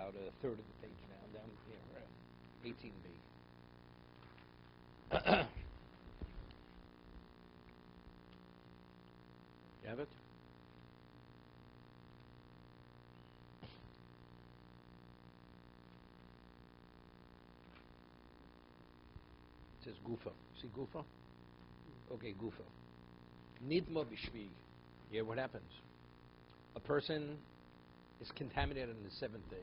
about a third of the page down here, 18b. You have it? It says Gufa. See Gufa? Okay, Gufa. Nidma bishvi. Yeah, what happens? A person is contaminated on the seventh day.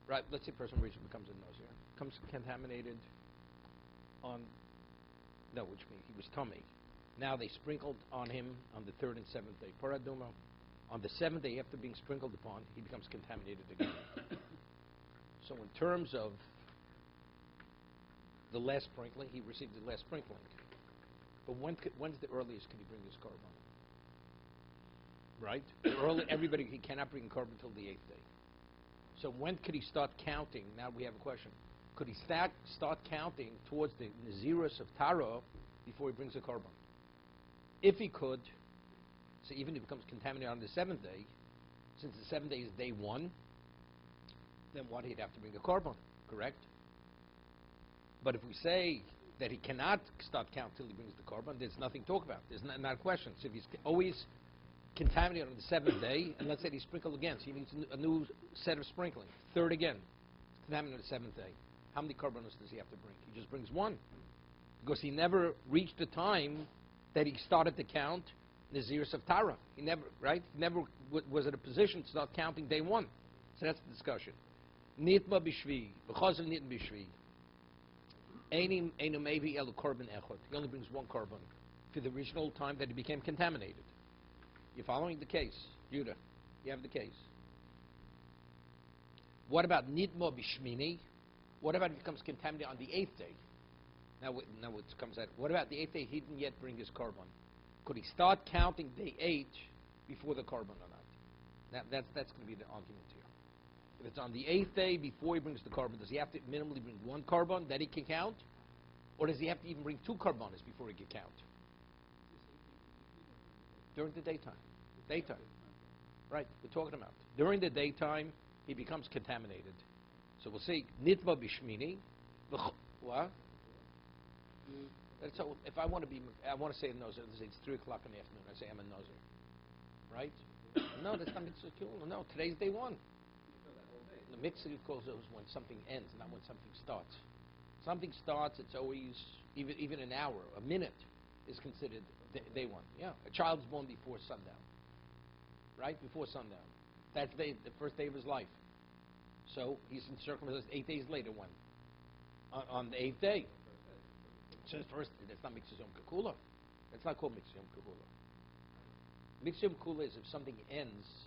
Right, let's say a person becomes a nazir. Becomes contaminated on, no, which means he was tummy. Now they sprinkled on him on the third and seventh day. Paraduma. On the seventh day, after being sprinkled upon, he becomes contaminated again. So in terms of the last sprinkling, he received the last sprinkling. But when's the earliest can he bring his korban? Right? Everybody, he cannot bring korban until the eighth day. So when could he start counting? Now we have a question. Could he start counting towards the Nazirus of Tara before he brings a korban? If he could, so even if he becomes contaminated on the seventh day, since the seventh day is day one, then what, he'd have to bring a korban, correct? But if we say that he cannot start count till he brings the korban, there's nothing to talk about. There's not a question. So if he's always contaminated on the seventh day, and let's say he sprinkled again, so he needs a new set of sprinkling. Third again, contaminated on the seventh day. How many korbanos does he have to bring? He just brings one, because he never reached the time that he started to count Nazirus of Tara. He never, right? He never was in a position to start counting day one. So that's the discussion. Nitma bishvi, b'chazal nitma bishvi. Einu mevi elu korban echad. He only brings one korban for the original time that he became contaminated. You're following the case, Judah? You have the case. What about nitma bishmini? What about if he becomes contaminated on the eighth day? Now it comes out. What about the eighth day? He didn't yet bring his korban. Could he start counting day 8 before the korban or not? That's going to be the argument here. If it's on the 8th day before he brings the korban, does he have to minimally bring one korban that he can count? Or does he have to even bring 2 korbanos before he can count? During the daytime. Daytime. Right, we're talking about. During the daytime, he becomes contaminated. So we'll say, Nitma bishmini. What? So if I want to say a nozer, it's 3 o'clock in the afternoon. I say I'm a nozer, right? No, that's not mitzvah kula. No, today's day 1. The mitzvah calls those when something ends, not when something starts. Something starts, it's always even an hour, a minute is considered day 1. Yeah, a child's born before sundown, right? Before sundown, that's the first day of his life. So he's in circumcision 8 days later. When on the 8th day. So first, that's not Mitzvah Yom Kekula. That's not called Mitzvah Yom Kekula. Mitzvah Yom Kekula is if something ends,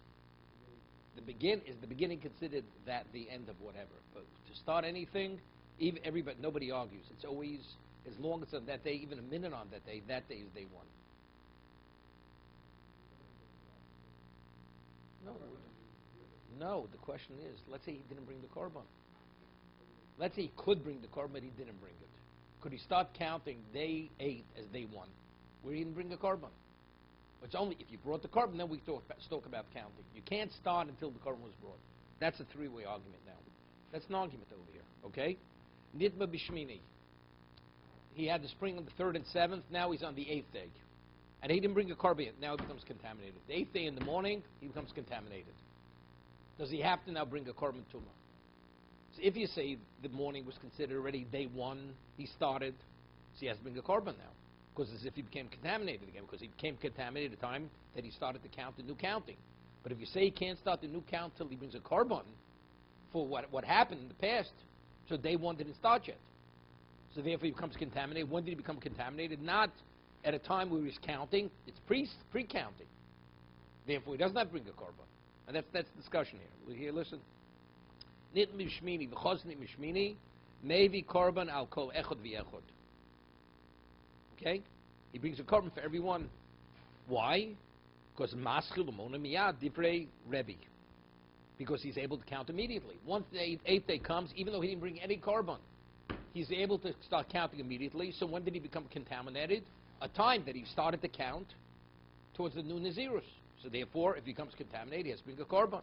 the beginning considered that the end of whatever. But to start anything, nobody argues. It's always, as long as on that day, even a minute on that day is day 1. No, the question is, let's say he didn't bring the korban. Let's say he could bring the korban, but he didn't bring it. Could he start counting day 8 as day 1, where he didn't bring a korban? It's only if you brought the korban, then we talk about counting. You can't start until the korban was brought. That's a 3-way argument now. That's an argument over here, okay? Nitma bishmini. He had the spring on the 3rd and 7th. Now he's on the 8th day. And he didn't bring a korban. Now he becomes contaminated. The 8th day in the morning, he becomes contaminated. Does he have to now bring a korban tumah? So if you say the morning was considered already day 1, he started, so he has to bring a korban now. Because as if he became contaminated again, because he became contaminated at the time that he started to count the new counting. But if you say he can't start the new count till he brings a korban for what happened in the past, so day 1 didn't start yet. So therefore he becomes contaminated. When did he become contaminated? Not at a time where he's counting, it's pre-counting. Therefore he does not bring a korban. And that's the discussion here. Here, listen. Nit mishmini, v'chos nit mishmini, mevi korban al kol echod v'echod. Okay? He brings a korban for everyone. Why? Because maschil umona miyad divrei Rebbe. Because he's able to count immediately. Once the 8th day comes, even though he didn't bring any korban, he's able to start counting immediately. So when did he become contaminated? A time that he started to count towards the new Nazirus. So therefore, if he becomes contaminated, he has to bring a korban.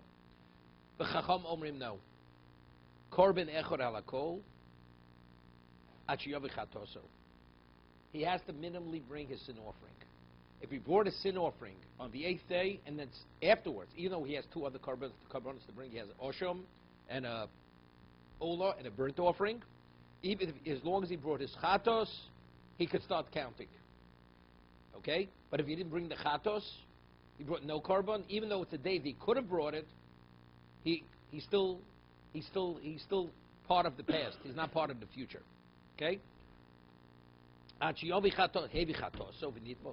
The Chacham Omrim no. Korban echor halakol, achiyav chatoso. He has to minimally bring his sin offering. If he brought a sin offering on the 8th day, and then afterwards, even though he has 2 other korbanos to bring, he has osham and a olah and a burnt offering. Even if, as long as he brought his chatos, he could start counting. Okay, but if he didn't bring the chatos, he brought no korban. Even though it's a day that he could have brought it, he's still part of the past. He's not part of the future. Okay. So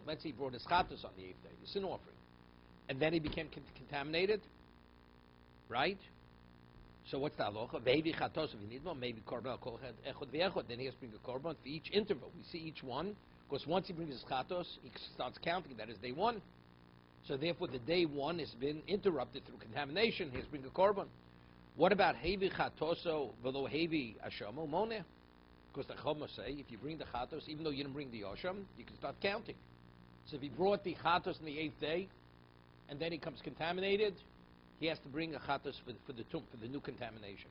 let's say he brought his chatos on the 8th day, his sin offering, and then he became contaminated, right? So what's the halacha? Maybe korban kol echad v'echad. Then he has to bring a korban for each interval. We see each one, because once he brings his chatos, he starts counting. That is day 1. So therefore, the day 1 has been interrupted through contamination. He has to bring a korban. What about hevi chatoso v'lo hevi ashamo moneh? Because the Chacham say, if you bring the chatos, even though you didn't bring the osham, you can start counting. So if he brought the chatos on the 8th day, and then he comes contaminated, he has to bring a chatos for the new contamination.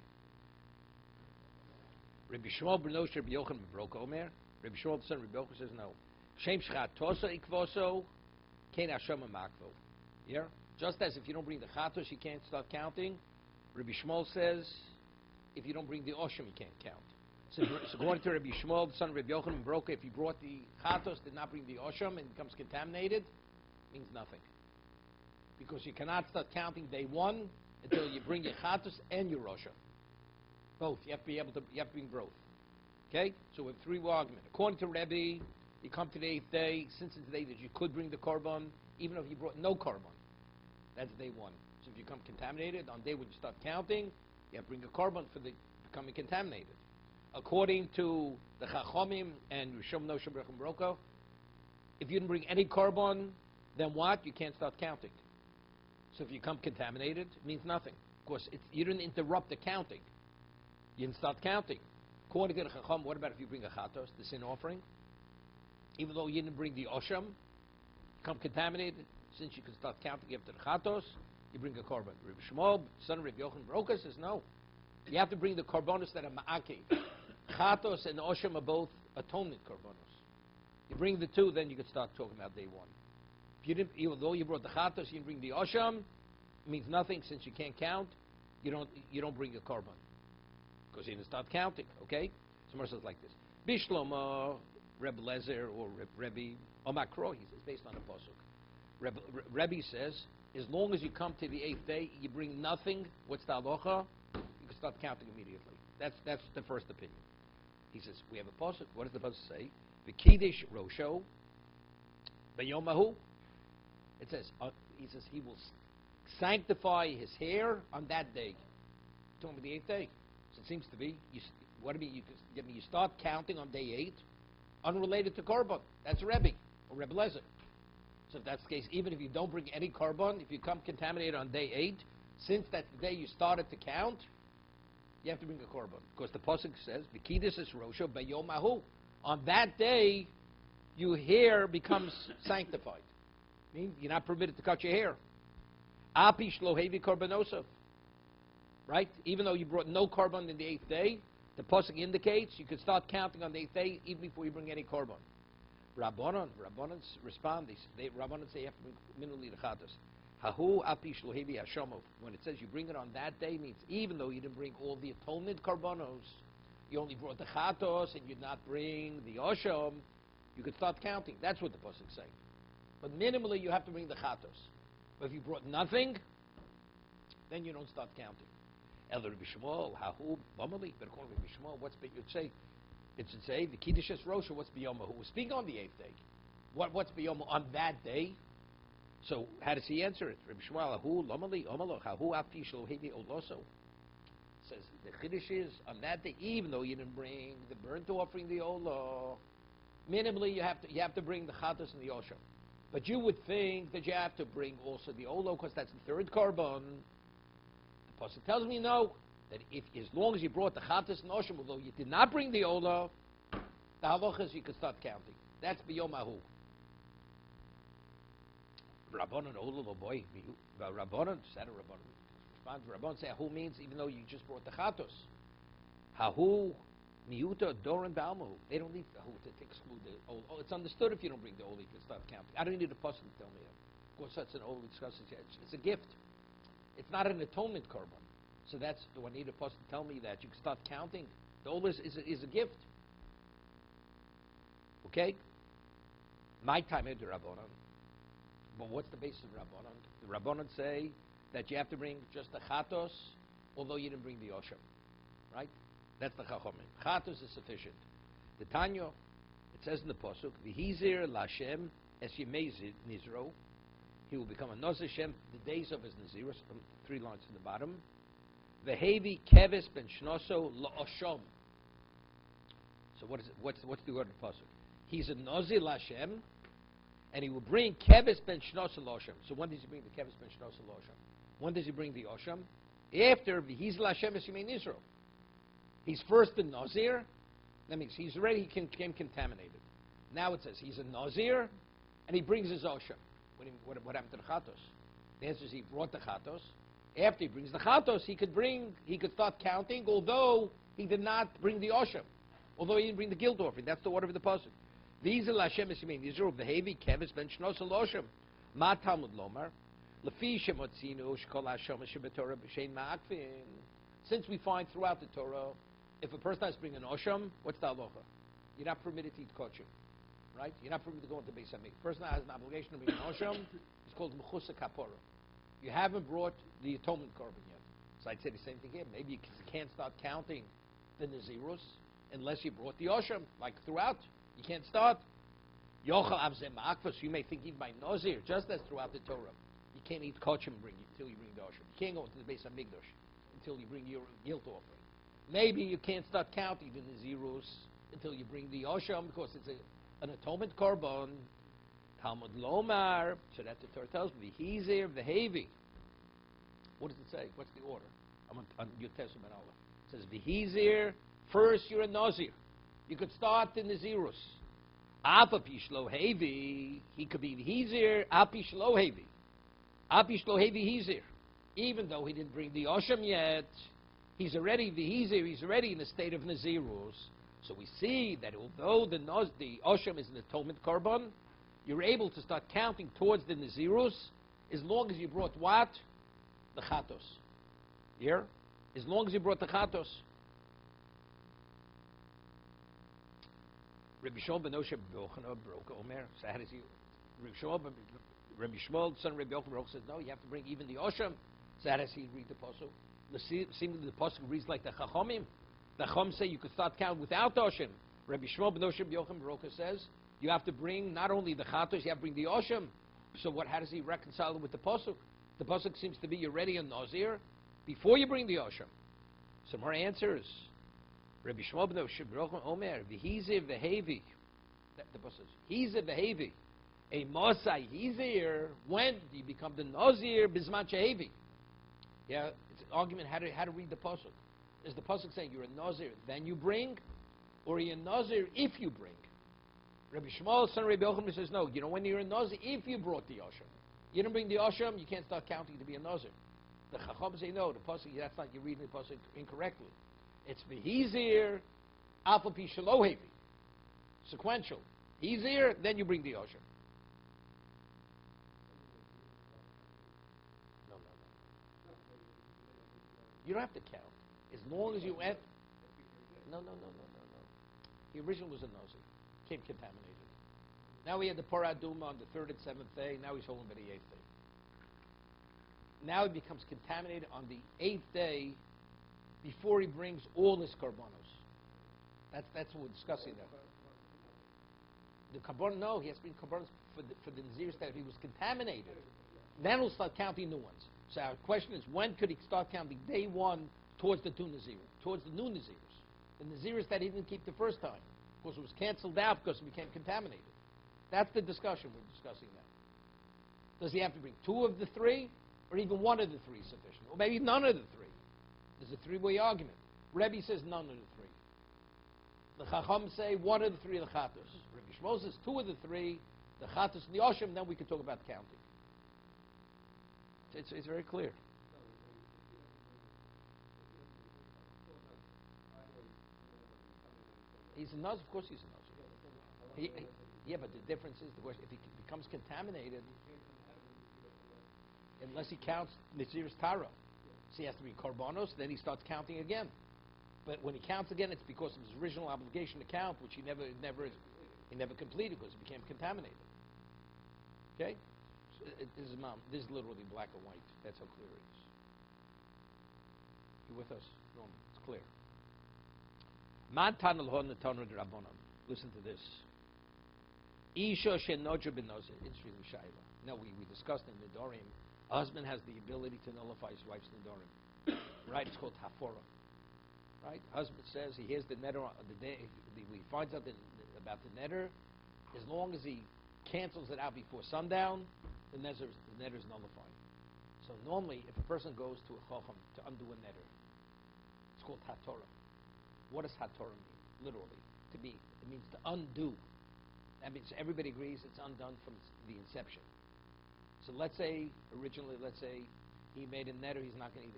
Rabbi Shmuel ben Nosher Rabbi Yochanan ben Broka Omer. Rabbi Shmuel the son of Rabbi Yochanan says no. Shem chatoso ikvoso kein asham makvo. Yeah, just as if you don't bring the chatos, you can't start counting. Rabbi Shmuel says, if you don't bring the osham, you can't count. So according to Rabbi Shmuel, the son of Rabbi Yochanan ben Broka, if you brought the chatos, did not bring the osham, and becomes contaminated, means nothing. Because you cannot start counting day 1 until you bring your chatos and your osham. Both. You have to bring both. Okay? So we have 3 arguments. According to Rebbe, you come to the 8th day, since it's the day that you could bring the korban, even if you brought no korban. That's day 1. So if you become contaminated, on day when you start counting, you have to bring a korban for the becoming contaminated. According to the Chachamim and Rishon Noshem Berachim Broka, if you didn't bring any korban, then what? You can't start counting. So if you become contaminated, it means nothing. Of course, you didn't interrupt the counting. You didn't start counting. According to the Chacham, what about if you bring a chatos, the sin offering? Even though you didn't bring the osham, become contaminated, since you can start counting after the chatos, you bring a korban. Rabbi Shmuel, son of Rabbi Yochanan Broka, says no. You have to bring the korbanos that are ma'akev. Chatos and osham are both atonement korbanos. You bring the 2, then you can start talking about day 1. If you didn't, even though you brought the chatos, you didn't bring the osham, it means nothing since you can't count. You don't bring a korban because you didn't start counting. Okay, so Marshall says like this: Bishloma, Rebbe Lezer or Rebbe Omakro. He says based on a pasuk. Rebbe says as long as you come to the 8th day, you bring nothing. What's the halacha? You can start counting immediately. That's the first opinion. He says we have a pasuk. What does the pasuk say? V'kidish rosho b'yomahu. It says he says he will sanctify his hair on that day. Talking about the 8th day. So it seems to be what do you mean? You start counting on day 8, unrelated to korban. That's Rebbe or Rebbe Lezer. So if that's the case, even if you don't bring any korban, if you come contaminated on day 8, since that's the day you started to count, you have to bring a korban. Because the pasuk says, "V'kidas es rosho b'yomahu." On that day, your hair becomes sanctified. Means you're not permitted to cut your hair. Api shlohevi korbanosov. Right? Even though you brought no korban in the 8th day, the pasuk indicates you could start counting on the 8th day even before you bring any korban. Rabbanon respond. Rabbanon say you have to bring minuli lechatos. Hahu api shlohevi hashomov. When it says you bring it on that day, means even though you didn't bring all the atonement korbanos, you only brought the chatos and you did not bring the osham, you could start counting. That's what the pasuk say. But minimally, you have to bring the chatos. But if you brought nothing, then you don't start counting. El Rabbi Shmuel, hahu bamali. But according to Rabbi Shmuel, what's you'd say? It should say the kiddush es rosha. What's biyoma? Who was speaking on the 8th day? What's biyoma on that day? So how does he answer it? Rabbi Shmuel, hahu lamali omalo hahu afi shlohevi oloso. Says the kiddush is on that day, even though you didn't bring the burnt offering, the olah. Minimally, you have to bring the chatos and the osham. But you would think that you have to bring also the olo because that's the 3rd korban. The pasuk tells me no. That if as long as you brought the chatas and osham, although you did not bring the olo, the halacha is you can start counting. That's biyomahu. Rabbanon Olu boy. Rabbanon said a Rabbanon. Responds Rabbanon say who means even though you just brought the chatos. Hahu miuta doran balmahu. They don't need the who to exclude the old. Oh, it's understood if you don't bring the old, you can start counting. I don't need a person to tell me that. Of course, that's an old discussion. It's a gift. It's not an atonement korban. So that's, do I need a person to tell me that you can start counting? The old is a gift. Okay? My time into Rabbanon. But what's the basis of Rabbanon? The Rabbanon say that you have to bring just the chatos, although you didn't bring the osham. Right? That's the chachomim. Chatos is sufficient. The Tanya, it says in the pasuk, "V'hizir Lashem es yemezid nizro." He will become a Nazir Shem the days of his Nazirus, 3 lines to the bottom. V'hevi keves ben shnoso la'oshom. So what is it? What's the word of the pasuk? He's a Nazir Lashem, and he will bring keves ben shnoso la'oshom. So when does he bring the keves ben shnoso la'oshom? When does he bring the osham? After v'hiz Lashem es yemei nizro. He's first a Nazir. That means he's already became contaminated. Now it says he's a Nazir, and he brings his osham. What happened to the chatos? The answer is he brought the chatos. After he brings the chatos, he could start counting, although he did not bring the osham, although he didn't bring the guilt offering. That's the order of the pasuk. These are Lashem Eshimin. These are behavi keves ben shnos losham. Ma Talmud lomar lefi shemotzinu shkol hashom shebetorah b'shein ma'akvin. Since we find throughout the Torah, if a person has to bring an osham, what's the halacha? You're not permitted to eat kosher. Right? You're not permitted to go into Beis Hamikdash. The person that has an obligation to bring an osham is called mechusa kapora. You haven't brought the atonement korban yet. So I'd say the same thing here. Maybe you can't start counting the nazirus unless you brought the osham, like throughout. You can't start. Yochel avzeh ma'akvas. You may think even by nazir, just as throughout the Torah, you can't eat kosher until you bring the osham. You can't go into the Beis Hamikdash until you bring your guilt offering. Maybe you can't start counting the nazirus until you bring the osham because it's an atonement korban. Talmud lomar. So that the Torah tells me v'hizir v'hevi. What does it say? What's the order? I'm on your testament. It says v'hizir. First, you're a nazir. You could start in the nazirus. Api shlo hevi. He could be v'hizir. Api shlo hevi. Api shlo hevi hizir. Even though he didn't bring the osham yet, he's already v'hizir. He's already in the state of nazirus. So we see that although the osham is an atonement korban, you're able to start counting towards the nazirus as long as you brought what? The chatos. Here? As long as you brought the chatos. Rabbi Shmuel ben Osher Yochanan broke Omer. So how does he? Rabbi Shmuel, son of Rabbi Yochanan, says no. You have to bring even the osham. So how does he read the pasuk? Seemingly the pasuk reads like the chachomim. The chachom say you could start counting without osham. Rabbi Shmuel ben Osher Yochanan Baroka says you have to bring not only the chatos, you have to bring the osham. So how does he reconcile it with the pasuk? The pasuk seems to be you're ready a nazir before you bring the osham. Some more answers. Rabbi Shmuel ben Osher Baroka Omer v'hizir v'hevi. The pasuk says hizir v'hevi. A mosai hizir. When do you become the nazir bisman shehevi? Yeah, it's an argument how to read the pasuk. Is the pasuk saying you're a nazir then you bring, or are you a nazir if you bring? Rabbi Shmuel, son of Rabbi Yochanan, says no. You know when you're a nazir if you brought the osham. You didn't bring the osham, you can't start counting to be a nazir. The chacham say no. The pasuk, that's not, you're reading the pasuk incorrectly. It's v'hizir alpha pi shelo hevi. Sequential. Hizir, then you bring the osham. No. You don't have to count. As long as you enter. No. The original was a nazir. Came contaminated. Now we had the Parah Aduma on the 3rd and 7th day. Now he's holding by the 8th day. Now he becomes contaminated on the 8th day before he brings all his karbanos. That's what we're discussing there. The karban, no, he has to bring karbanos for the nazir that he was contaminated. Then we'll start counting new ones. So our question is, when could he start counting day one towards the new nazirs? The nazirs that he didn't keep the first time. Because it was canceled out because it became contaminated. That's the discussion we're discussing now. Does he have to bring 2 of the 3, or even 1 of the 3 sufficient? Or maybe none of the 3. There's a 3-way argument. Rebbe says none of the 3. The Chacham say 1 of the 3 of the Chatos. Rabbi Shmuel says 2 of the 3, the Chatos and the Osham, then we can talk about counting. It's very clear. He's a nuz, of course he's a nuz. Yeah, but the difference is the question: if he becomes contaminated, unless he counts Nazir's Tara, so he has to be Karbanos, then he starts counting again. But when he counts again, it's because of his original obligation to count, which he never completed because he became contaminated. Okay? So this is literally black and white. That's how clear it is. You with us? No, it's clear. Listen to this. Isha shenoja benoza. Interesting shayla. No, we discussed in Nidorim. A husband has the ability to nullify his wife's Nidorim. Right? It's called hafora. Right? Husband says he hears the netter on the day he finds out about the netter. As long as he cancels it out before sundown, the netter's nullified. So normally, if a person goes to a chacham to undo a netter, it's called hatorah. What does hatorah mean? Literally, it means to undo. That means everybody agrees it's undone from the inception. So let's say he made a netter. He's not going to eat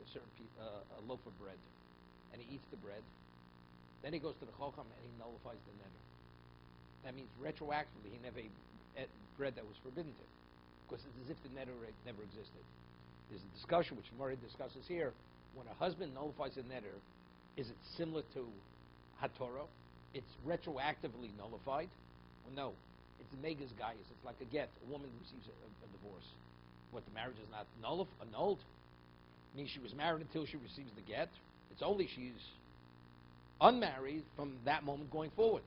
a loaf of bread, and he eats the bread. Then he goes to the chacham and he nullifies the netter. That means retroactively he never ate bread that was forbidden to him, because it's as if the netter never existed. There's a discussion which Murray discusses here. When a husband nullifies a netter, is it similar to hatorah? It's retroactively nullified. Well, no. It's megas gaius. It's like a get. A woman receives a divorce. What, the marriage is not annulled? It means she was married until she receives the get. It's only she's unmarried from that moment going forward.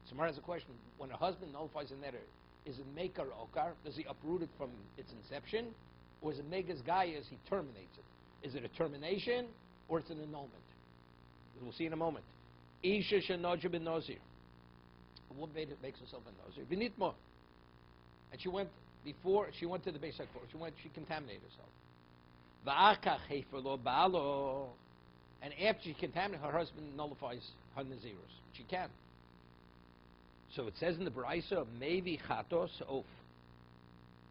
So Mara has a question. When a husband nullifies a netter, is it maker okar? Does he uproot it from its inception? Or is it megas gaius, he terminates it? Is it a termination or it's an annulment? We'll see in a moment. Isha shenoja ben nozir. A woman makes herself a nozir. Vinit more. And she went to the Beis HaKor. She contaminated herself. Va'aka chefer lo ba'alo. And after she contaminated, her husband nullifies her nazirus. She can. So it says in the Baraisa, maybe chatos oaf.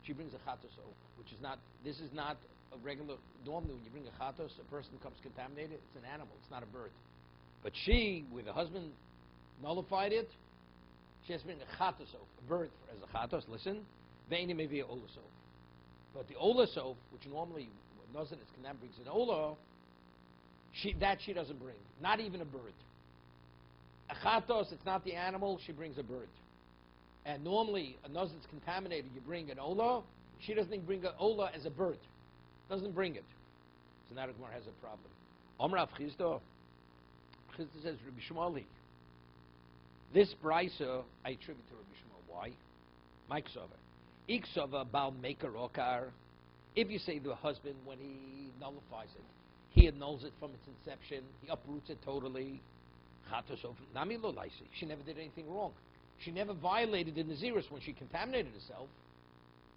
She brings a chatos oaf, which is not. This is not a regular. Normally, when you bring a chatos, a person becomes contaminated. It's an animal. It's not a bird. But she, with the husband nullified it, she has to bring a chatos oaf, a bird as a chatos. Listen, ve'ini maybe a olas oaf. But the olas oaf, which normally Nozir is condemned, brings an olah. She doesn't bring. Not even a bird. A chatos, it's not the animal, she brings a bird. And normally, a nozir is contaminated, you bring an olah. She doesn't bring an olah as a bird. Doesn't bring it. So now the Gemara has a problem. Omer Rav Chisda. Chisda says, Rabbi Shmuel. This brisa I attribute to Rabbi Shmuel. Why? Mike Sova. Ik Sova bal maker okar. If you say the husband, when he nullifies it, he annuls it from its inception, he uproots it totally. She never did anything wrong. She never violated the Nazirus when she contaminated herself.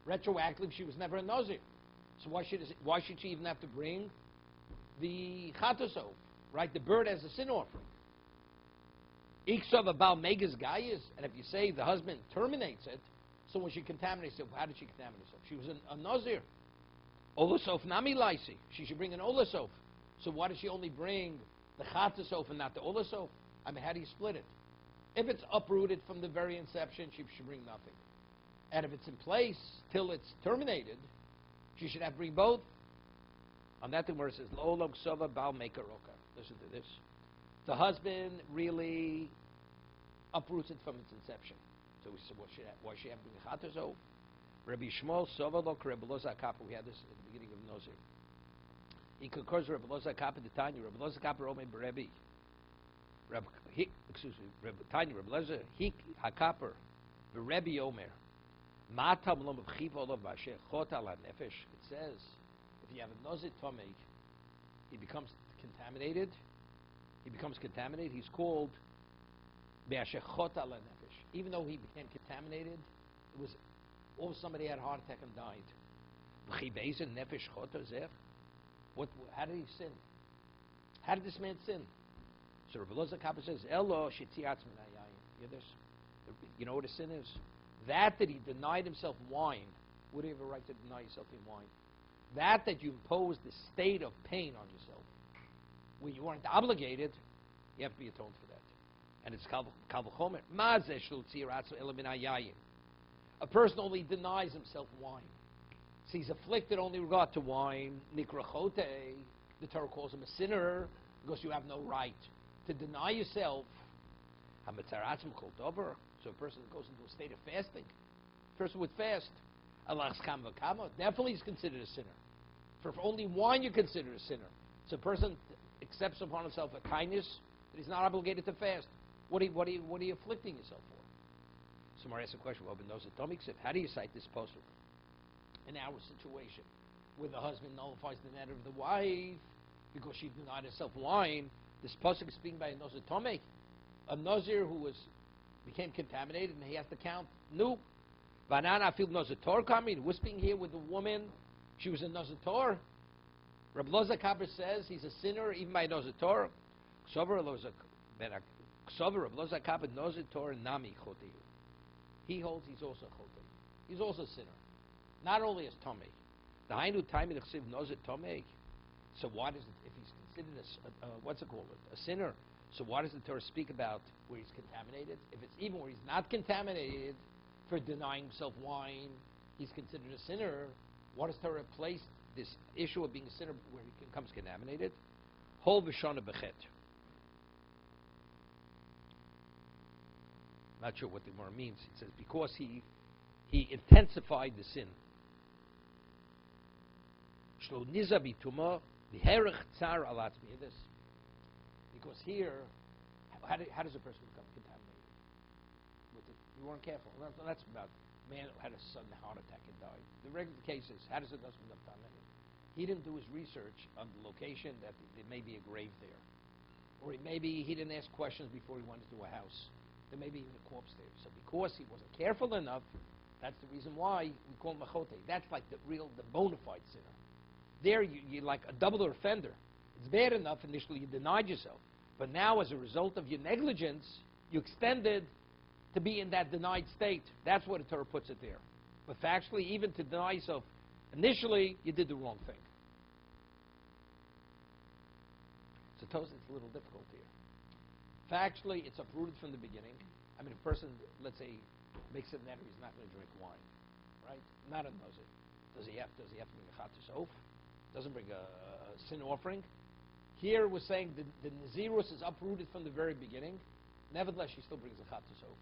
Retroactively, she was never a Nazir. So why should she even have to bring the Chatasov, right? The bird as a sin offering. Iksav about Megas Gaias, and if you say the husband terminates it, so when she contaminates herself, how did she contaminate herself? She was a Nazir. Olasov Nami Laisi. She should bring an Olasov. So why does she only bring the Chatasov and not the Olasov? I mean, how do you split it? If it's uprooted from the very inception, she should bring nothing. And if it's in place till it's terminated, she should have to bring both. On that thing where it says, Lo Sova Bal Maker Oka. Listen to this. The husband really uproots it from its inception. So we said, why should she have to bring a Chatasov? Rabbi Shmuel Sova Lo Rebbe Loza Kappa. We had this at the beginning of Nozir. He concurs with Rebbe Loza Kappa the Tanya. Rebbe Loza Kappa Ome Berebi. Rebbe Tanya. Rebbe Loza Hik Hakapper. Berebi Omer. Matam Lom Chiv Olav Basher Chot Ala Nefesh. It says if you have a Nozir Tomei, he becomes contaminated. He's called Basher Chot Ala Nefesh. Even though he became contaminated, it was. Or somebody had a heart attack and died. How did he sin? How did this man sin? So Rebbe Loza Kappa says, Elo shetiatz min hayayin. Hear this? You know what a sin is? That he denied himself wine. Would he have a right to deny yourself in wine? that you imposed the state of pain on yourself, where you weren't obligated, you have to be atoned for that. And it's kal v'chomer. Mazeh shel tzir atzmo ela min hayayin. A person only denies himself wine. So he's afflicted only with regard to wine. Nikra chote. The Torah calls him a sinner because you have no right to deny yourself. Hamitzar atzmo kol dover. So a person that goes into a state of fasting, a person would fast. Allah cham v'kama. Definitely is considered a sinner. For only wine you're considered a sinner. So a person accepts upon himself a kindness that he's not obligated to fast. What are you afflicting yourself for? Somebody asks a question. Well, but knows it. Tomik said, how do you cite this pasuk in our situation, where the husband nullifies the matter of the wife because she denied herself wine? This pasuk is speaking by a Nazir Tomik, a Nazir who became contaminated, and he has to count new. Vanana fil Nazir Tor coming. We're speaking here with the woman. She was a Nazir Tor. Reb Loza Kapper says he's a sinner even by Nazir Tor. Ksover Reb Loza Kapper Nazir Tor nami chotiu. He holds he's also chotiu. He's also a sinner. Not only as Tomei. The Hainu Taimei Chsiv Nazir Tomei. So why does it, if he's considered a sinner, so why does the Torah speak about where he's contaminated? If it's even where he's not contaminated for denying himself wine, he's considered a sinner. Why does Torah place this issue of being a sinner where he becomes contaminated? Hol v'shana b'chet. Not sure what the Gemara means. It says because he intensified the sin. Shlo niza bituma v'herech tsar alatzmi. Because here, how does a person become contaminated? You weren't careful. That's about a man who had a sudden heart attack and died. The regular case is, how does it become contaminated? He didn't do his research on the location that there may be a grave there. Or maybe he didn't ask questions before he went into a house. There may be even a corpse there. So because he wasn't careful enough, that's the reason why we call him machote. That's like the bona fide sinner. There you're like a double offender. It's bad enough initially you denied yourself. But now as a result of your negligence, you extended to be in that denied state. That's what the Torah puts it there. But factually, even to deny yourself, initially you did the wrong thing. So it's a little difficult here. Factually, it's uprooted from the beginning. I mean, a person, let's say, makes it that he's not going to drink wine, right? Not a nazir. Does he have to bring a chatus oaf? Doesn't bring a sin offering. Here we're saying the nazirus is uprooted from the very beginning. Nevertheless, she still brings a chatus oaf.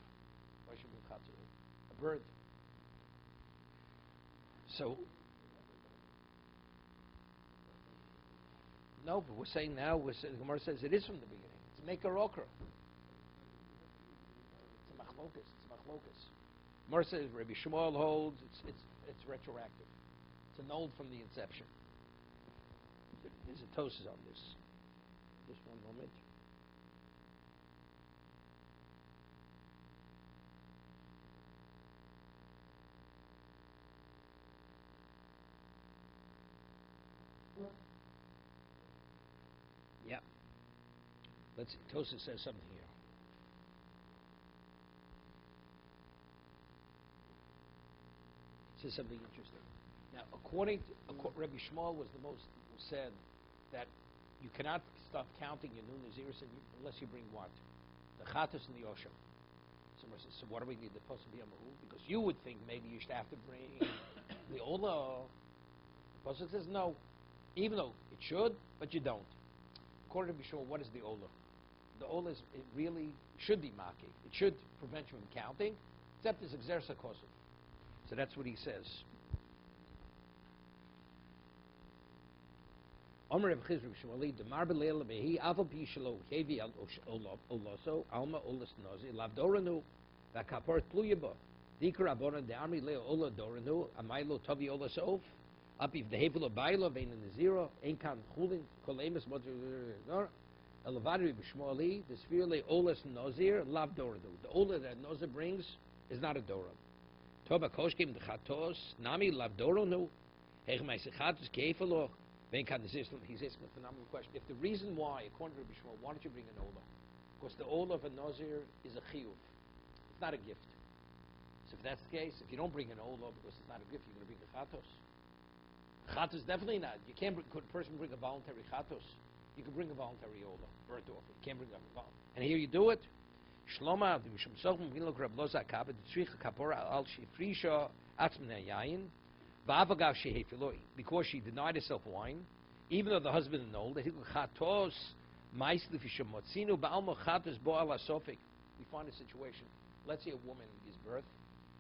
Why should she bring a chatus oaf? A bird. So, no, but we're saying now, the Gemara says it is from the beginning. It's maker okra. It's a machlokas. Gemara says Rabbi Shmuel holds it's retroactive. It's annulled from the inception. There's a tosis on this. Just one moment. Yeah. Let's see. Tosis says something here. It says something interesting. Now, according to Rabbi Shmuel was the most who said that you cannot start counting your new Naziris unless you bring what? The Chatas and the Osho. Someone says, so what do we need the Pasuk be Amahu? Because you would think maybe you should have to bring the Ola. The Pasuk says no. Even though it should, but you don't. According to Rabbi Shmuel, what is the Ola? The Ola is, it really should be Maki. It should prevent you from counting, except as Exersa Kosov. So that's what he says. Omer Reb Chizr Shmueli Demar Beleil Behi Aval Pi Shelo Hevi Al Oloso Alma Olas Nozi Lav Doranu VaKapor Tluyaba Dikra Aboran De Army Leo Ola Doranu Amailo Tovi Olas Of Apiv De Hevel Bailo Vein Naziro Enkan Chulin Kolemus Motor Elevadri B'Shmueli the Sfirle Olas Nozir Lav Doranu. The Ola that Nozir brings is not a Dora. Toba Koshkim the Chatos Nami Lav Doranu Hech Meisechatos Keifelo. He's asking a phenomenal question. If the reason why, according to Rabbi Shmuel, why don't you bring an Ola? Because the Ola of a Nazir is a chiyuv. It's not a gift. So if that's the case, if you don't bring an Ola because it's not a gift, you're going to bring a chatos. Chatos definitely not. You can't. Could a person bring a voluntary chatos? You can bring a voluntary ola, birth offer. You can't bring a voluntary. And here you do it. Shloma v'mishum sochem v'ilok Rab Loza kabed tzricha kapora al shifrisha atzmnei yayin v'avagav shehefiloi, because she denied herself wine, even though the husband annulled it. Chatos ma'isli v'shemotzinu ba'almo chatos bo ala sofik. We find a situation. Let's say a woman gives birth,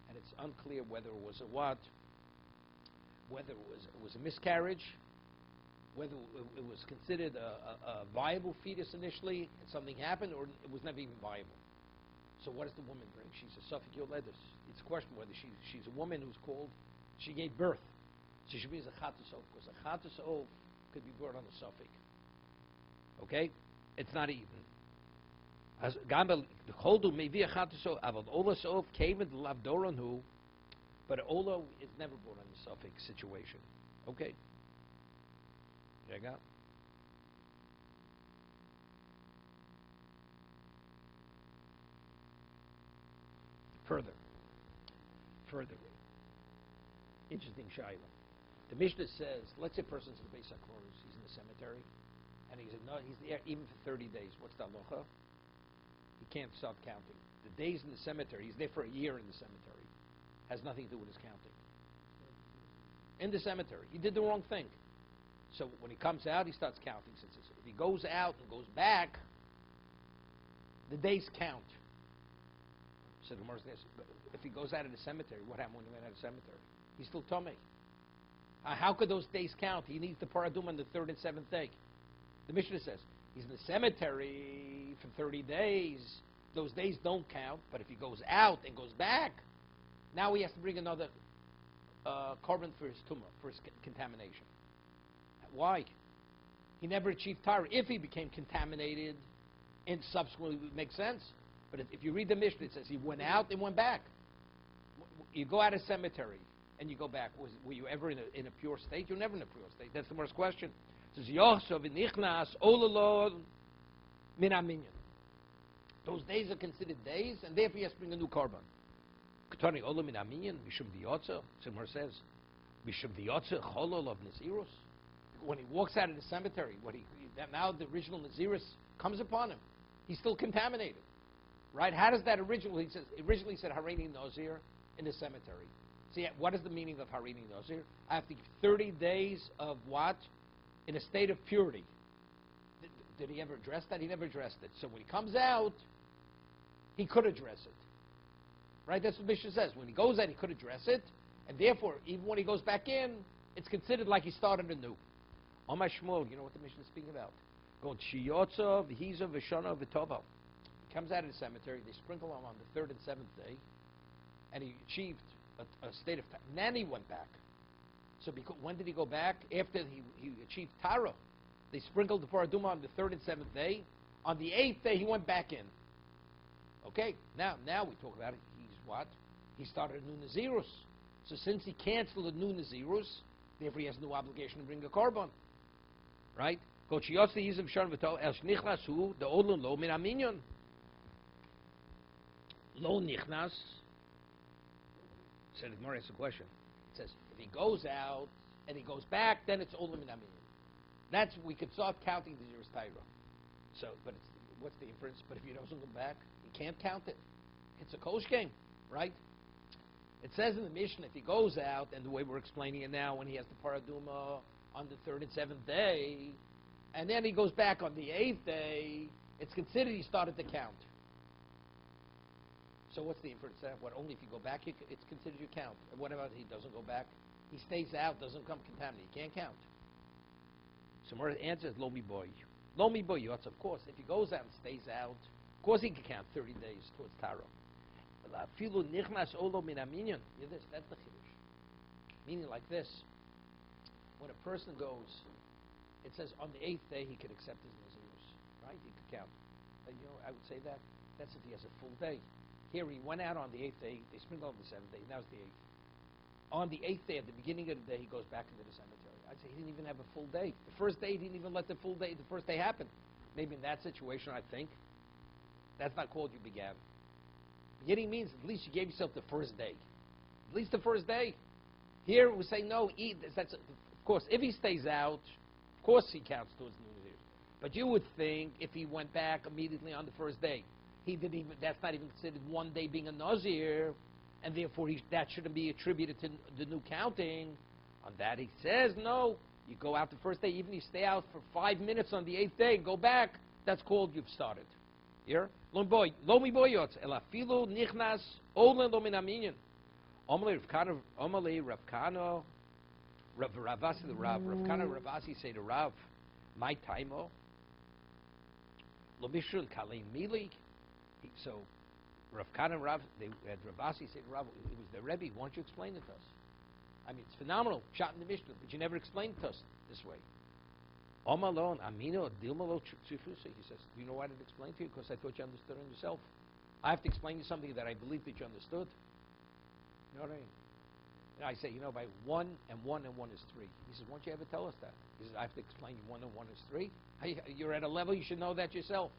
and it's unclear whether it was a what, whether it was a miscarriage, whether it was considered a viable fetus initially, and something happened, or it was never even viable. So what does the woman bring? She's a Suffolk Yoledus. It's a question whether she's a woman who's called, she gave birth. So she brings a Chatos Ov, because a Chatos Ov could be brought on the Suffolk. Okay? It's not even. As Gambel, the Choldu may be a Chatos Ov, Avad Ola Ov came in the Lavdoron who, but Ola is never brought on the Suffolk situation. Okay? Check out. Further. Interesting shaila. The Mishnah says, let's say a person's in the Beis HaKloros, he's in the cemetery, and he's there even for 30 days. What's the halacha? He can't start counting. The days in the cemetery, he's there for a year in the cemetery. Has nothing to do with his counting. In the cemetery. He did the wrong thing. So when he comes out, he starts counting. If he goes out and goes back, the days count. So the Gemara says, if he goes out of the cemetery, what happened when he went out of the cemetery? He's still tummy. How could those days count? He needs the paradum on the third and seventh day. The Mishnah says, he's in the cemetery for 30 days. Those days don't count. But if he goes out and goes back, now he has to bring another carbon for his tumor, for his contamination. Why? He never achieved Torah. If he became contaminated, and subsequently it would make sense. But if you read the Mishnah, it says he went out and went back. You go out of cemetery and you go back. Were you ever in a pure state? You're never in a pure state. That's the first question. It says, Yochsov v'nichnas ololol min aminyan. Those days are considered days, and therefore he has to bring a new carbon. Ketani olo min aminyan, mishum diyotza. Simmer says, mishum diyotza cholol of Nazirus. When he walks out of the cemetery, now the original Nazirus comes upon him. He's still contaminated. Right? How does that originally, he said Harini Nazir in the cemetery. See, what is the meaning of Harini Nazir? I have to give 30 days of what? In a state of purity. Did he ever address that? He never addressed it. So when he comes out, he could address it. Right? That's what Mishnah says. When he goes out, he could address it. And therefore, even when he goes back in, it's considered like he started anew. Omar Shmuel, you know what the Mishnah is speaking about? Going Shiyotza, V'hiza, V'shana, V'tova. He comes out of the cemetery, they sprinkle him on the third and seventh day, and he achieved a state of Tara. Then he went back. So when did he go back? After he achieved Tara. They sprinkled the Paraduma on the third and seventh day. On the eighth day, he went back in. Okay, now we talk about it. He's what? He started a new Nazirus. So since he canceled a new Nazirus, therefore he has no obligation to bring a carbon. Right? Go Chiyotzi Yizim Shan V'tol El Shnichlasu the Odlun Lo Min Aminyon. Lo Nichnas. So the Gemara asks a question. It says, if he goes out and he goes back, then it's Odlun Min Aminyon. We could start counting the Zeros Taira. So, but what's the inference? But if he doesn't go back, he can't count it. It's a Kosh game, right? It says in the Mishnah, if he goes out, and the way we're explaining it now, when he has the Paraduma on the third and seventh day, and then he goes back on the eighth day, it's considered he started to count. So what's the inference there? What, only if you go back, it's considered you count. And what about he doesn't go back? He stays out, doesn't come contaminated. He can't count. So more answer is Lomi boy. Lomi boy, yes, of course. If he goes out and stays out, of course he can count 30 days towards Taro. Filu nichnas olo min aminyon. That's the chiddush. Meaning like this. When a person goes, it says on the eighth day he could accept his nazirus, right? He could count. I would say that. That's if he has a full day. Here he went out on the eighth day. They sprinkled on the seventh day. Now it's the eighth. On the eighth day, at the beginning of the day, he goes back into the cemetery. I'd say he didn't even have a full day. The first day, he didn't even let the first day happen. Maybe in that situation, I think. That's not called you began. Beginning means at least you gave yourself the first day. At least the first day. Here we say no, that's Of course, if he stays out, of course he counts towards the New Year's. But you would think if he went back immediately on the first day, he didn't even, that's not even considered one day being a Nazir, and therefore that shouldn't be attributed to the new counting. On that he says, no, you go out the first day, even if you stay out for 5 minutes on the 8th day, go back, that's called you've started. Here? Lo mi boyot, ela filo nichnas, olen lo min aminyan. Omale Rav Kana, Ravasi the Rav Kana Ravasi say to Rav, my taimo, lo mishun kalei mili. So Rav Kana and Rav, they had Ravasi say to Rav, it was the Rebbe, why don't you explain it to us? I mean, it's phenomenal, shot in the Mishnah, but you never explained it to us this way. Omalon, Amino, Dilmalo, Tzifusa. He says, do you know why I didn't explain to you? Because I thought you understood it yourself. I have to explain you something that I believe that you understood. You know what I mean? And I say, by 1 and 1 and 1 is 3. He says, why don't you ever tell us that? He says, I have to explain you 1 and 1 is 3. You're at a level you should know that yourself.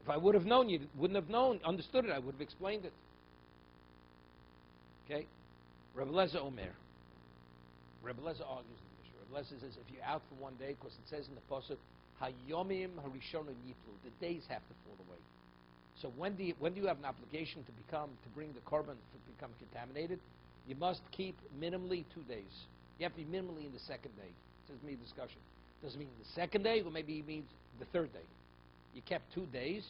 If I would have known, you wouldn't have understood it. I would have explained it. Okay? Rebbe Lezer Omer. Rebbe Lezer argues the Mishnah. Rebbe Lezer says, if you're out for 1 day, because it says in the Pasuk, Hayomim Harishonim Yiplu, the days have to fall away. So when do you have an obligation to bring the korban to become contaminated? You must keep minimally 2 days. You have to be minimally in the 2nd day. It doesn't mean discussion. Doesn't mean the 2nd day, or maybe it means the 3rd day. You kept 2 days.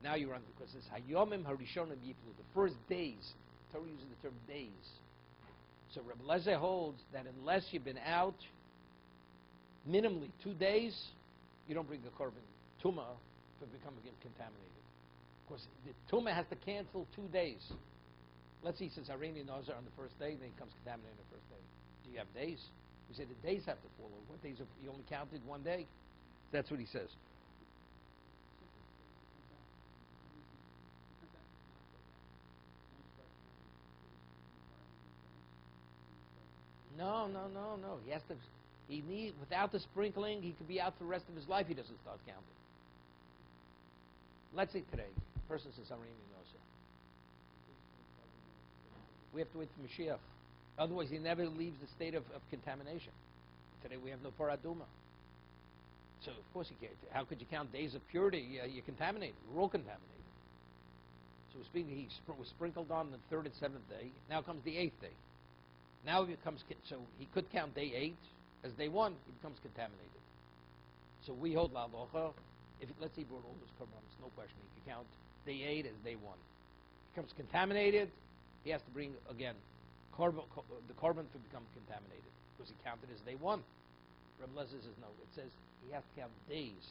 Now you're on, because it's Hayomim Harishonim Yiplu, the first days. The Torah uses the term days. So Rebbe Lezer holds that unless you've been out minimally 2 days, you don't bring the korban tumah to become contaminated. Of course, the tumah has to cancel 2 days. Let's see, since Hareini Nazar on the first day, then he becomes contaminated on the first day. Do you have days? We say the days have to follow. What days have you only counted 1 day? That's what he says. No. He has to. Without the sprinkling, he could be out for the rest of his life. He doesn't start counting. Let's say today, a person says Hareini Nazar. We have to wait for Mashiach. Otherwise, he never leaves the state of contamination. Today, we have no paraduma. So, of course, you can't. How could you count days of purity? You're contaminated. We're all contaminated. So, he was sprinkled on the 3rd and 7th day. Now comes the 8th day. Now he becomes, so he could count day 8 as day 1. He becomes contaminated. So we hold la halacha. Let's say he brought all those korbanos, no question. He could count day 8 as day 1. He becomes contaminated. He has to bring, again, the korban to become contaminated because he counted as day 1. Rebbe Lezer says no. It says he has to count days.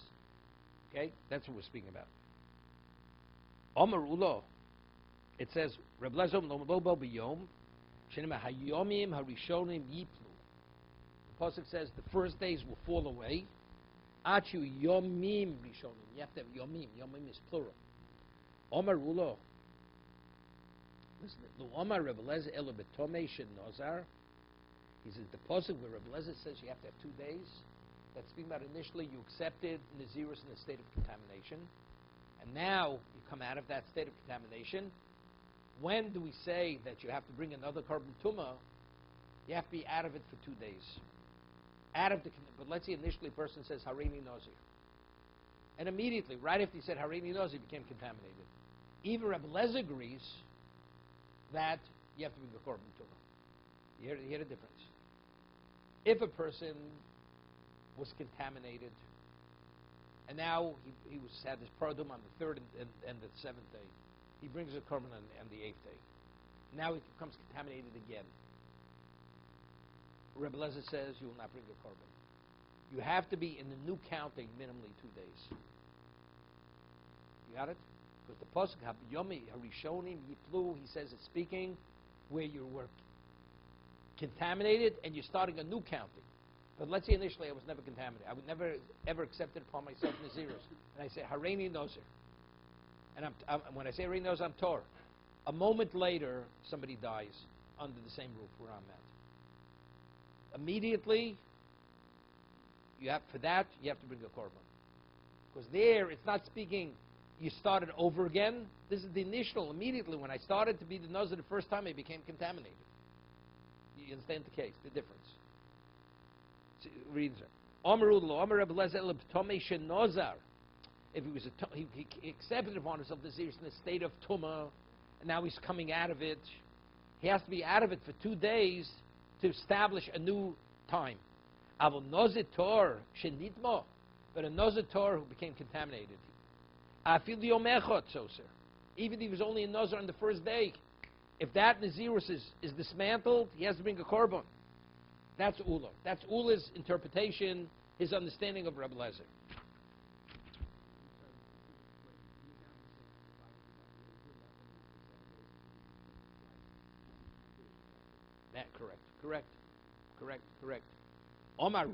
Okay? That's what we're speaking about. Omer Ulo. It says, Rebbe Lezer lo bo b'yom shenema hayomim harishonim yiplu. The pasuk says the first days will fall away. Achu yomim rishonim. You have to have yomim. Yomim is plural. Omer Ulo. Listen, Lo Omar Rebbe Lezer elo betome shen nozar. He says the pasuk where Rebbe Lezer says you have to have 2 days. That's speaking about initially you accepted Nazirus in a state of contamination, and now you come out of that state of contamination. When do we say that you have to bring another korban tumah? You have to be out of it for 2 days. But let's say initially a person says Hareini Nazir, and immediately, right after he said Hareini Nazir, became contaminated. Even Rebbe Lezer agrees that you have to bring the korban tumah. You hear the difference. If a person was contaminated, and now he had this paradum on the 3rd and the 7th day, he brings a korban on the 8th day. Now he becomes contaminated again. Rebbe Lezer says you will not bring the korban. You have to be in the new counting minimally 2 days. You got it? Because the pasuk Hayomi Harishonim Yiplu, he says it's speaking where you were contaminated and you're starting a new counting. But let's say initially I was never contaminated. I would never ever accept it upon myself Nazirus. And I say Hareini Nazir. And when I say Hareini Nazir, I'm Torah. A moment later, somebody dies under the same roof where I'm at. Immediately, you have to bring a korban. Because there, it's not speaking, you started over again. This is the initial. Immediately, when I started to be the Nazir the first time, I became contaminated. You understand the case, the difference? reads it. If he was he accepted upon himself the Nazirus in a state of Tumah, and now he's coming out of it, he has to be out of it for 2 days to establish a new time. But a Nazir Tor who became contaminated, even if he was only a Nazir on the first day, if that Nazirus is dismantled, he has to bring a korban. That's Ula. That's Ula's interpretation, his understanding of Rebbe Lezer. That correct. Omar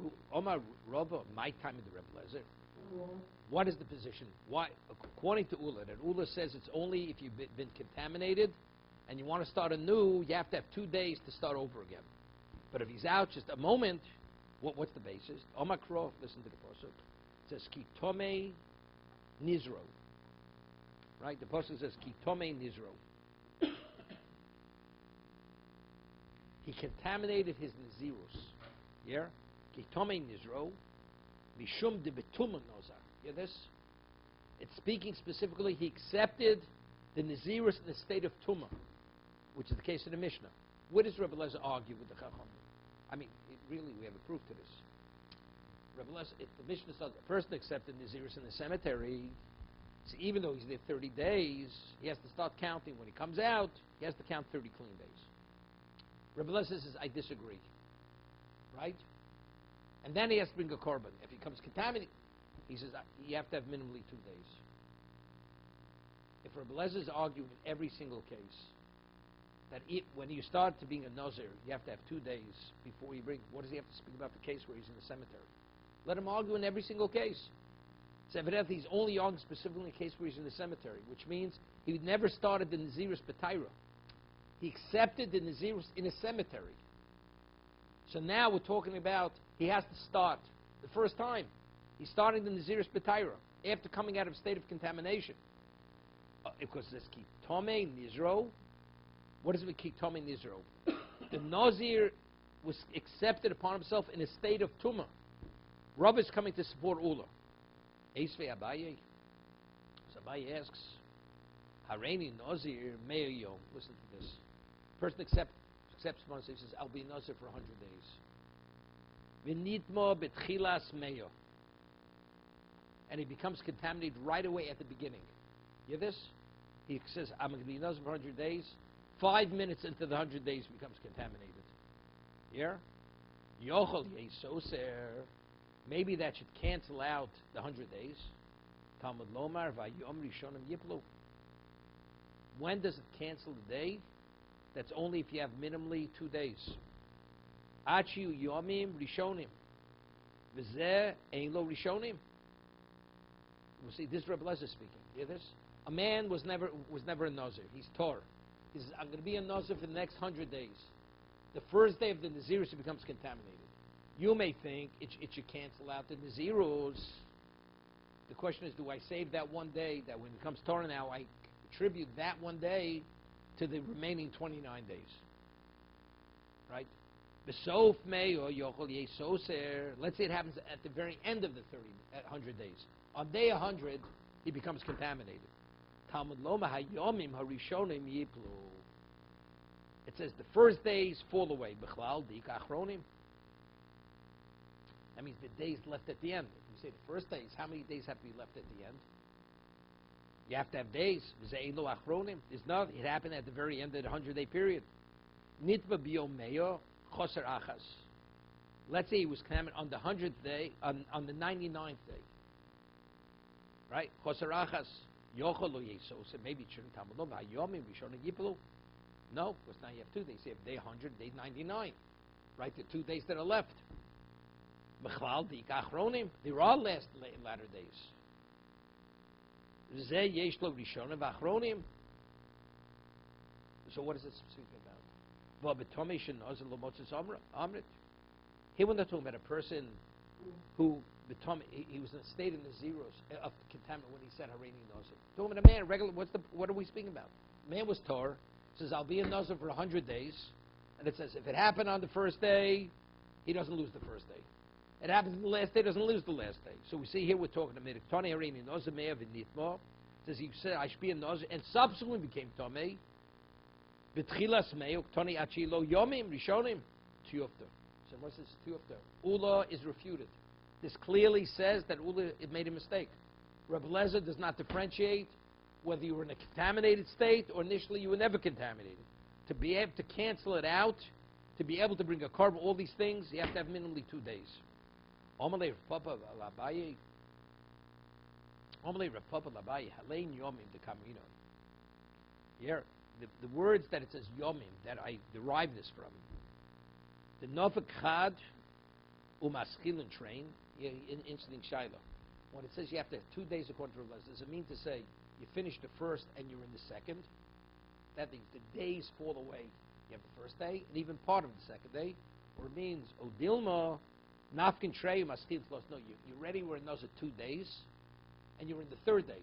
Rabba, my time in the Rebbe Lezer. What is the position? Why, according to Ula, that Ula says it's only if you've been contaminated and you want to start anew, you have to have 2 days to start over again. But if he's out just a moment, what's the basis? Omar Krov, listen to the pasuk. It says ki tomei nizro. Right? The pasuk says ki tomei nizro. He contaminated his Nazirus. Yeah? Ki tomei nizro. Mishum de betuma nozar. Hear this? It's speaking specifically, he accepted the Nazirus in the state of Tumah, which is the case of the Mishnah. Where does Rebbe Lezer argue with the Chacham? I mean, really, we have a proof to this. Rebbe Lezer, if the Mishnah says the person accepted Nazirus in the cemetery, so even though he's there 30 days, he has to start counting. When he comes out, he has to count 30 clean days. Rebbe Lezer says, I disagree. Right? And then he has to bring a korban. If he comes contaminated, he says, you have to have minimally 2 days. If Rebbe Lezer is arguing in every single case, that when you start to being a Nazir, you have to have 2 days before you bring. What does he have to speak about the case where he's in the cemetery? Let him argue in every single case. So evidently he's only arguing specifically in the case where he's in the cemetery, which means he never started the Nazirus B'Taira. He accepted the Nazirus in a cemetery. So now we're talking about he has to start the first time. He's starting the Nazirus B'Taira after coming out of a state of contamination. Because this Ki Tomei Nizro. What does it mean, Ki Tomei Nizro? The Nazir was accepted upon himself in a state of Tumah. Rav is coming to support Ula. Eisvei Abaye. So Abaye asks, Hareini Nazir Me'er Yom. Listen to this. Person accepts upon himself, he says, I'll be Nazir for 100 days. V'nitmo betchilas meyo. And he becomes contaminated right away at the beginning. You hear this? He says, I'm going to be Nazir for 100 days. 5 minutes into the 100 days becomes contaminated. Yeah? Yochel yesoser. Maybe that should cancel out the 100 days. Talmud lomar vayom rishonim yiplu. When does it cancel the day? That's only if you have minimally 2 days. Achiu yomim rishonim. V'zeh ein lo rishonim. We'll see, this Rebbe Lezer speaking. You hear this? A man was never a Nazir. He's Tor. He says, I'm going to be a Nazir for the next 100 days. The first day of the Nazirus, he becomes contaminated. You may think it should cancel out the Nazirus. The question is, do I save that 1 day, that when it comes Torah now, I attribute that 1 day to the remaining 29 days? Right? Besof May or Yochel Yesoser. Let's say it happens at the very end of the 100 days. On day 100, he becomes contaminated. Talmud Loma Hayomim Harishonim Yiplu. It says the first days fall away. Bechlal Dik Achronim. That means the days left at the end. If you say the first days, how many days have to be left at the end? You have to have days. Ze'elu Achronim. It's not. It happened at the very end of the 100-day period. Nitva Biomeyo Choser Achas. Let's say he was contaminated on the 100th day, on the 99th day. Right? Choser Achas. Yochel Yeso. So maybe it shouldn't come along. Hayomim Rishonim Yiplu. No, because now you have 2 days. You have day 100, day 99. Right? The 2 days that are left. Bechlal Dik Achronim. They're all latter days. Zeh Yesh Lo Rishonim V'Achronim. So what is it speaking about? V'Betomi Shenazir Lo Motzes Amrit. Here we're not talking about a person who he was in a state of Naziros of contaminant when he said Hareini Nazir. Talking about a man, regular. What are we speaking about? Man was Tor. Says I'll be a Nazir for 100 days, and it says if it happened on the first day, he doesn't lose the first day. It happens on the last day, doesn't lose the last day. So we see here we're talking to Midik. Tani Harimi Nozameya V'nitma. Says he said Ashbiya Noz and subsequently became Tomei. B'tchilas Meyuk Tani Achilo Yomim Rishonim Tiyufta. So what's this Tiyufta? Ula is refuted. This clearly says that Ula it made a mistake. Reb Lezer does not differentiate whether you were in a contaminated state or initially you were never contaminated. To be able to cancel it out, to be able to bring a carbon, all these things, you have to have minimally 2 days. Omalei Rapapa Labaye. Omalei Rapapa Labaye. Halein Yomim the Kamino. Here, the words that it says Yomim, that I derive this from. The Nofak Chad Umaskilin train, incident Shiloh. When it says you have to have 2 days according to Rav Lezer, does it mean to say you finish the first and you're in the second? That means the days fall away. You have the first day and even part of the second day. Or it means Odilma Nafkin Trey Maskil Plus. No, you already were in those 2 days and you're in the third day.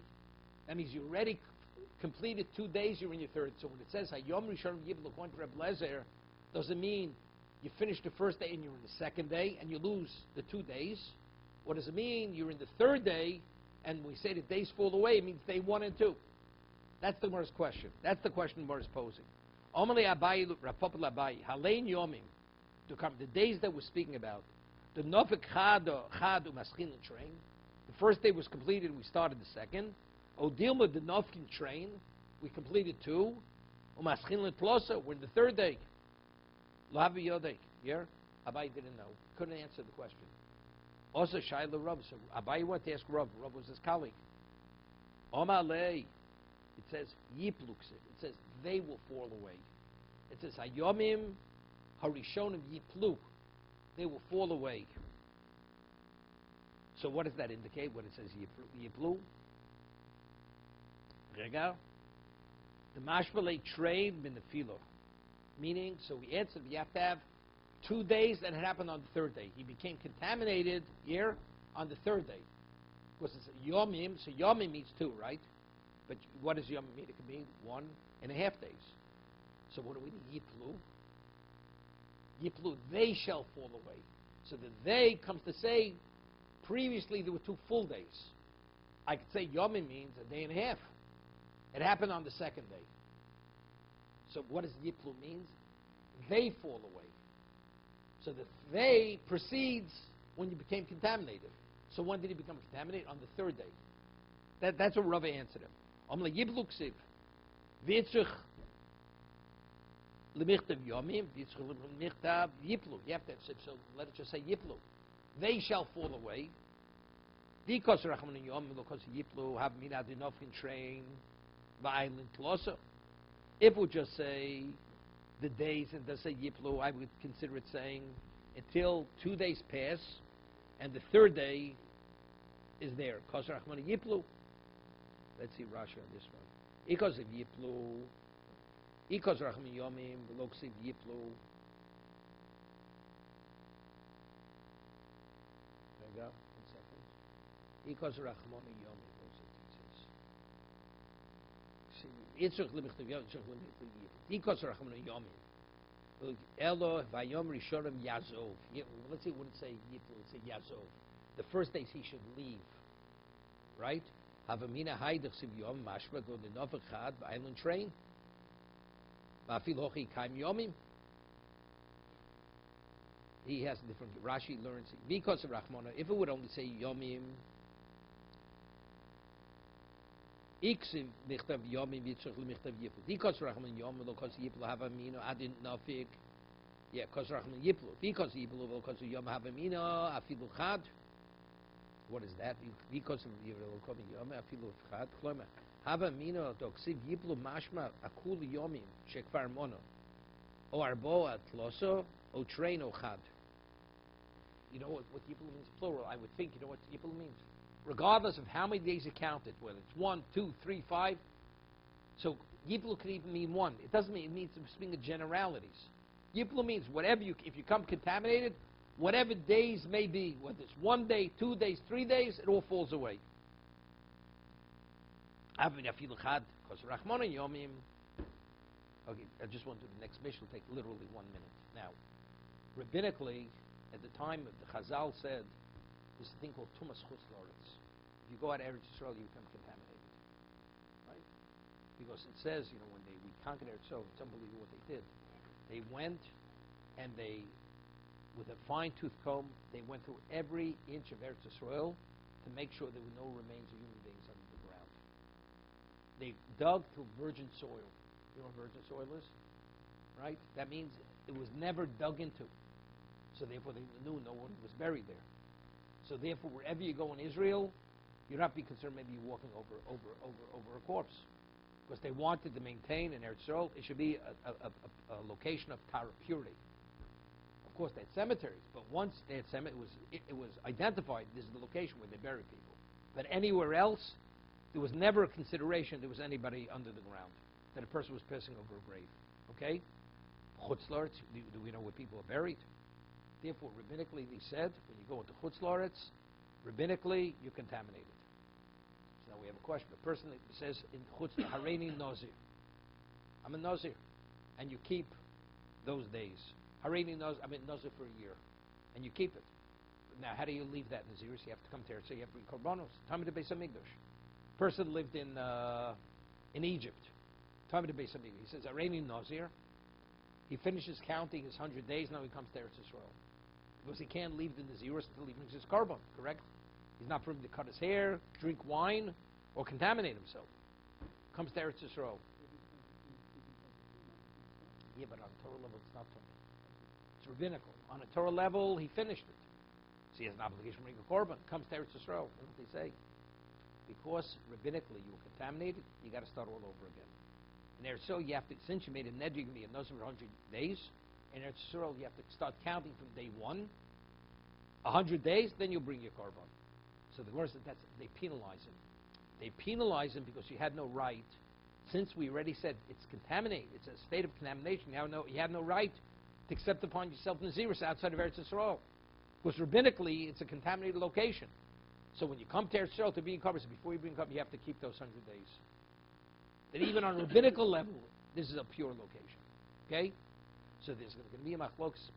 That means you already completed 2 days, you're in your third. So when it says Hayom Rishon Yibel according to Reb Lezer, doesn't mean you finish the first day and you're in the second day and you lose the 2 days. What does it mean? You're in the third day, and we say the days fall away. It means day 1 and 2. That's the Gemara's question. That's the question the Gemara is posing. Omele Abayi, Rapapa Abayi, Halein Yomim, to come the days that we're speaking about. The Nofik Chadu Maschin train. The first day was completed. We started the second. Odilma the Nofkin train. We completed 2. Umaschin Plosa. We're in the third day. Lavi Yodek. Here, Abayi didn't know. Couldn't answer the question. Also, Shaila Rav. So Abayi went to ask Rav. Rav was his colleague. Omalei. It says Yipluksit. It says they will fall away. It says Hayomim Harishonim Yiplu. They will fall away. So what does that indicate when it says Yiplu? Rega. The Mashbalei trade Minafilo. Meaning, so we answered, you have to have 2 days, and it happened on the third day. He became contaminated here on the third day. Because it's Yomim, so Yomim means 2, right? But what does Yomim mean? It can mean 1.5 days. So what do we need? Yiplu. Yiplu, they shall fall away. So the they comes to say, previously there were 2 full days. I could say Yomim means 1.5 days. It happened on the second day. So what does Yiplu means? They fall away. So the they precedes when you became contaminated. So when did he become contaminated? On the third day. That's what Rava answered him. Amla Yiblu ksiv. V'yitzrich l'michtav yomim. V'yitzrich l'michtav yiplu. You have to say, so let it just say Yiplu. They shall fall away. Because Rachman yomim, because Yiplu have mina dinofkin train v'aylim tlosa. If we just say the days and does say Yiplu, I would consider it saying until 2 days pass and the third day is there. Kos Rachman Yiplu. Let's see Rashi on this one. Ikos of Yiplu. Ikos Rachman Yomim. Loksiv Yiplu. There you go. 1 second. Ikos Rachman Yomim. Yitzchak l'michtav Yomim. Ikos Rachman Yomim. Elo vayom rishonim yazov. Let's see, it wouldn't say Yiplu, it would say yazov. The first days he should leave. Right? Havamina haidach siv yom mashma go the novach chad island train. Ma'afil hochi kaim yomim. He has a different, Rashi learns, because of Rachmana, if it would only say yomim, Iksiv michtav yomim yitzchak l'michtav yiplu. Because Rachman yomim lo kos yiplu havamina adin nafik. Yeah, kos Rachman yiplu. Because yiplu lo kos yom havamina afilu chad. What is that? Because of yiplu lo yom afilu chad. Kloma havamina doksiv yiplu mashma akul yomim shekvar mono. O arbo atloso o train o chad. You know what yiplu means plural? I would think you know what yiplu means. Regardless of how many days you counted, whether it's 1, 2, 3, 5. So Yiplu could even mean 1. It doesn't mean, it means speaking of generalities. Yiplu means whatever if you come contaminated, whatever days may be, whether it's 1 day, 2 days, 3 days, it all falls away. Okay, I just want to do the next mission. It'll take literally 1 minute. Now, rabbinically, at the time the Chazal said there's a thing called Tumas Chutz La'aretz. If you go out of Eretz Yisrael, you become contaminated, right? Because it says, when we conquered Eretz Yisrael, it's unbelievable what they did. They went and they, with a fine-tooth comb, they went through every inch of Eretz Yisrael to make sure there were no remains of human beings under the ground. They dug through virgin soil. You know what virgin soil is? Right? That means it was never dug into. So therefore they knew no one was buried there. So therefore wherever you go in Israel, you're not be concerned maybe you're walking over a corpse. Because they wanted to maintain in Eretz Yisrael, it should be a location of Torah purity. Of course they had cemeteries, but once they had cemeteries, it was identified this is the location where they bury people. But anywhere else, there was never a consideration there was anybody under the ground, that a person was passing over a grave. Okay? Chutz La'aretz, do we know where people are buried? Therefore, rabbinically, they said, when you go into Chutz La'aretz, rabbinically, you're contaminated. So now we have a question. A person that says, in Chutz Hareini Nazir, I'm a Nazir, and you keep those days. Hareini Nazir, I'm a Nazir for a year, and you keep it. Now, how do you leave that Nazirus? You have to come there, so you have to bring Korbanos. Time of the Beis HaMikdash. Person lived in Egypt. Time of the Beis HaMikdash. He says, Hareini Nazir. He finishes counting his 100 days, now he comes to Eretz Yisrael. Because he can't leave the Nazirus until he brings his korban, correct? He's not permitted to cut his hair, drink wine, or contaminate himself. Comes to Eretz Yisrael. Yeah, but on a Torah level, it's not Torah. It's rabbinical. On a Torah level, he finished it. So he has an obligation to bring a korban. Comes to Eretz Yisrael. What do they say? Because rabbinically you were contaminated, you got to start all over again. In Eretz Yisrael, you have to, since you made a neder, you can be a Nazir for 100 days. In Eretz Yisrael, you have to start counting from day one. 100 days, then you'll bring your korban. So the worst, they penalize him. They penalize him because you had no right. Since we already said it's contaminated, it's a state of contamination, you had no right to accept upon yourself Nazirus outside of Eretz Yisrael. Because rabbinically, it's a contaminated location. So when you come to Eretz Yisrael to be in korban, before you bring korban, you have to keep those 100 days. That even on a rabbinical level, this is a pure location. Okay? So there's going to be a machlokas.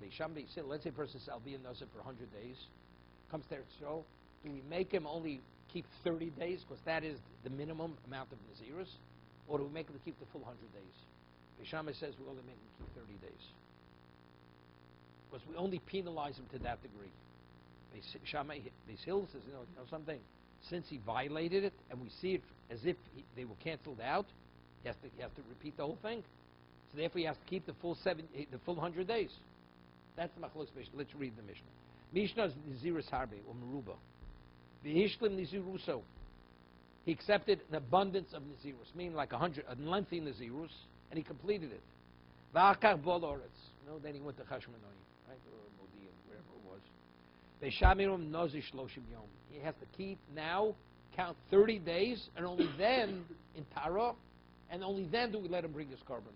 Let's say a person says, I'll be in Nazir for 100 days. Comes to Eretz Yisrael. Do we make him only keep 30 days, because that is the minimum amount of Nazirus? Or do we make him keep the full 100 days? Beishamai says we only make him keep 30 days. Because we only penalize him to that degree. Beis Hill says, you know something? Since he violated it, and we see it as if they were canceled out, he has to repeat the whole thing. So therefore, he has to keep the full 100 days. That's the machlokes. Let's read the Mishnah. Mishnah is Nazirus Harbe or Meruba. V'hishlim Naziruso. He accepted an abundance of Nazirus, meaning like a lengthy Nazirus, and he completed it. V'achar bol oretz. Then he went to Chashmonaim, right, or Modi'in, wherever it was. V'shamirum Nazir Shloshim Yom. He has to keep now, count 30 days, and only then in Tara, and only then do we let him bring his korban.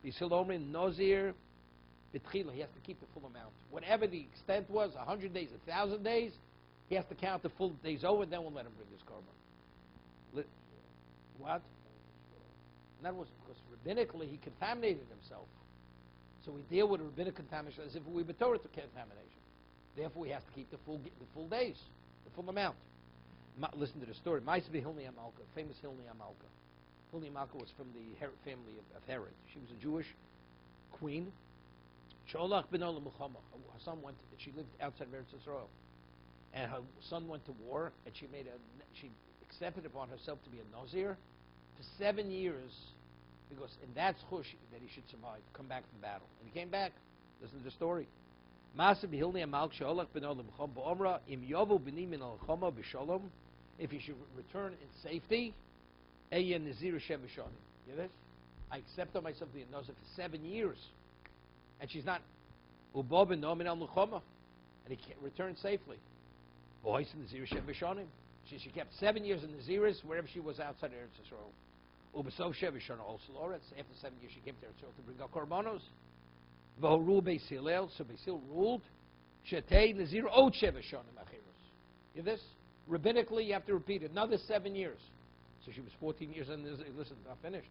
V'silomrin Nazir B'tchila. He has to keep the full amount. Whatever the extent was, 100 days, 1,000 days, he has to count the full days over, then we'll let him bring his korban. What? And that was because rabbinically he contaminated himself. So we deal with a rabbinic contamination as if we were Torah to contamination. Therefore, he has to keep the full days, the full amount. Listen to the story. Ma'aseh Hilni Amalka, famous Hilni Amalka. Hilni Amalka was from the family of Herod. She was a Jewish queen. Sholach ben Olam Muhammad. Her son she lived outside of Eretz Yisrael. And her son went to war, and she accepted upon herself to be a Nazir for 7 years, because in that chush that he should survive, come back from battle. And he came back. Listen to the story. If he should return in safety, I accept on myself to be a Nazir for 7 years. And she's not, and he can't return safely. She kept 7 years in Naziris, wherever she was outside Eretz Yisrael. After 7 years, she came to Eretz Yisrael to bring out korbanos. Beis Hillel, so Beis Hillel ruled, Shetei Nazir Od Sheva Shonim Achirus. You this? Rabbinically, you have to repeat it. Another 7 years. So she was 14 years in Nazir. Listen, not finished.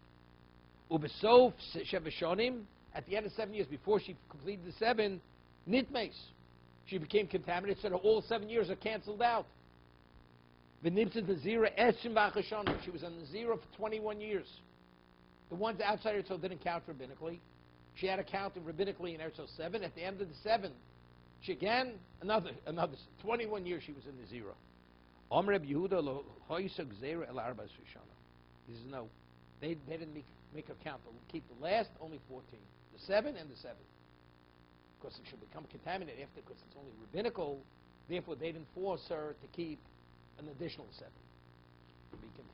Ubesof Sheva Shonim, at the end of 7 years, before she completed the 7, Nitmes. She became contaminated, so that all 7 years are canceled out. She was on the zero for 21 years. The ones outside Eretz didn't count rabbinically. She had to count rabbinically in Eretz 7. At the end of the 7, she again, another 21 years she was in the zero. He says, no, they didn't make her count. They'll keep the last, only 14. The 7 and the 7. Because it should become contaminated after, because it's only rabbinical. Therefore, they didn't force her to keep an additional 7 to be continued.